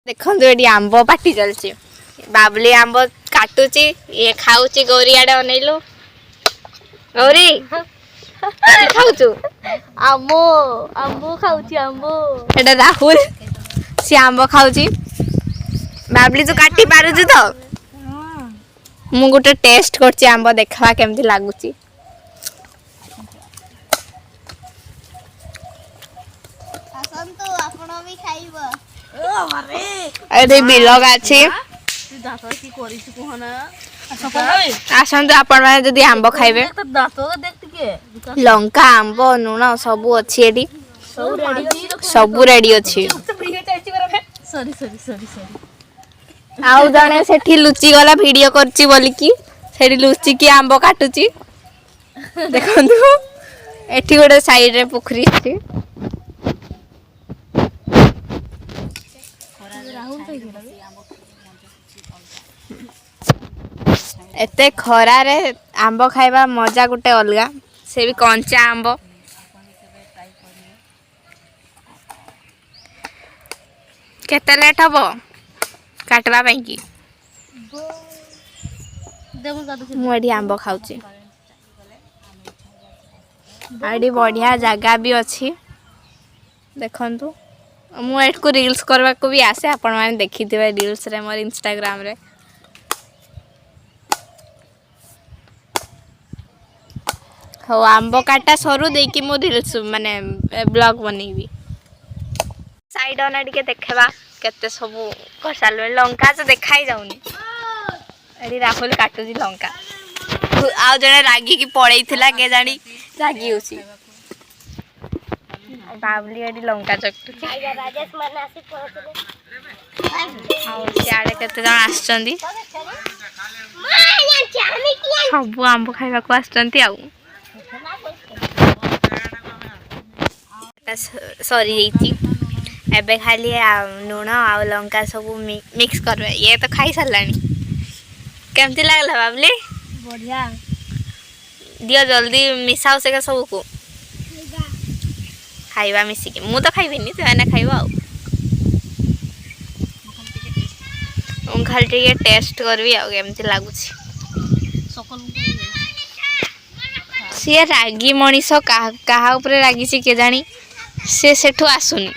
देखो ये आंब पाटी चलची बाबली आंब काटुची ये खाऊची गौरी आड़े अनेलु गौरी खाऊचु आंबो आंबो खाऊची आंबो एटा राहुल सी आंब खाऊची बाबली तू काटी पारुछु तो मु गोटे टेस्ट करची आंब देखवा केमती लागुची आसंतु आपण भी खाइबो अरे बिलग अछि आसंतु आपण माने जदी आंब खाइबे लंका आंब नून सबु अछि एडी सबु रेडी अछि आउ जने सेठी लुची गला वीडियो करची बोली की सेठी लुची की आंब काटुची देखंतु एठी गोटे साइड रे पोखरी अछि एते खरा रे आंब खाइबा मजा गुटे अलगा से भी कंचा आंब केते लेट हबो काटवा पई की मुडी आंब खाउची आडी बढ़िया जगह भी अछि देखंतु मु एट को रील्स करबा को भी आसे आपण माने देखिथिबे रील्स रे मोर इंस्टाग्राम रे हो आंब काटा सरू दे कि मु रील्स माने ब्लॉग बनेबी साइड ओना टिके देखबा केते सब करसाल लंका तो देखाई जाउनी एडी राहुल काटुजी लंका आ जने रागी की पड़ेइथिला के जानी रागी होसी बाबली एडी लंका चकटुची राजेश माने आसी पहुंचले आ सियाडे केते जण आछंदी सब आंब खाइबा को आछंती आउ सॉरी जेती एबे खाली लूण आ लंका सब मिक्स करबे ये तो खाई सरलानी केमती लागला बाबली बढ़िया दियो जल्दी मिसाओ से सब को खाइबा मिसी के मु तो खाइबिनी तो एना खाइबा आ उन खाली टिके टेस्ट करबी आ केमती लागुची से रागी मनीष कहा ऊपर रागी सी के जानी से सेठू आसुनी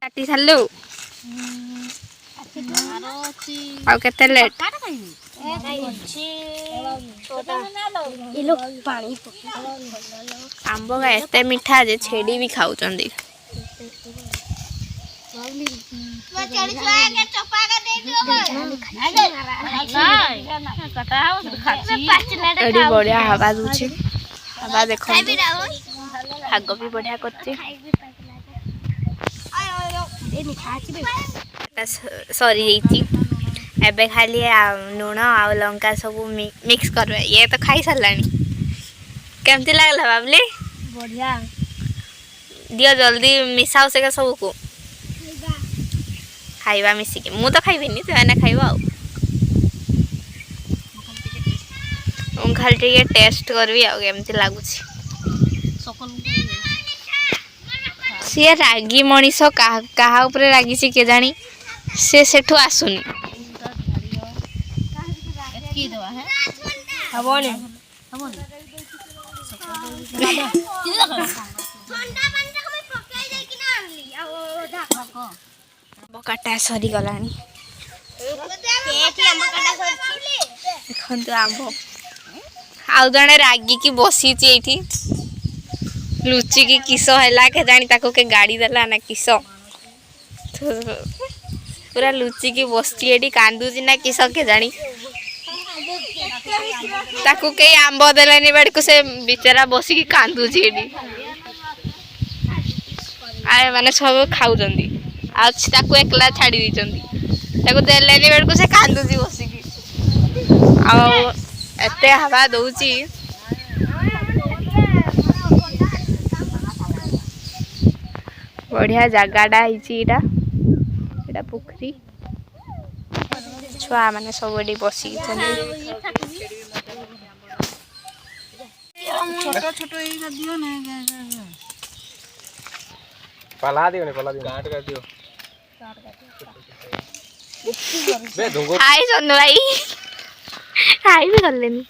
काटी सालु आ केते लेट आंब का एते मीठा जे छेड़ी भी खाउचंदी एडी बढ़िया हवा दूची हवा देखो भाग भी बढ़िया करची सॉरी जेती एबे खाली लूण आ लंका सब मिक्स करबे ये तो खाई सरलानी केमती लागला बाबली बढ़िया दियो जल्दी मिसाओ से सब को खाइबा मिसी के मु तो खाइबिनी तो एना खाइबा आ उन खाली टिके टेस्ट करबी आ केमती लागुची से रागी मनीष कहा ऊपर रागी सी के जानी से सेठू आसुनी काटा सरी गलानी देखो आंब आउ जने रागी की बसी एठी लुची की किस है के जानी ताको के गाड़ी देला ना किस पूरा लुची की बस्ती एडी कांदुची ना किस के जानी ताको के आंब देलानी बेड को से बेचारा बसी की कांदुची एडी आए माने सब खाउ जंदी आज ताको एकला छाड़ी दी जंदी ताको देलानी बेड को से कांदुची बसी की आ एते हवा दउची बढ़िया जगाटा एटा पोखरी छुआ मैंने सब बसी पला दियो ने पला दियो काट कर दियो बे धुंगो हाय सोनू भाई हाय भी कर लेनी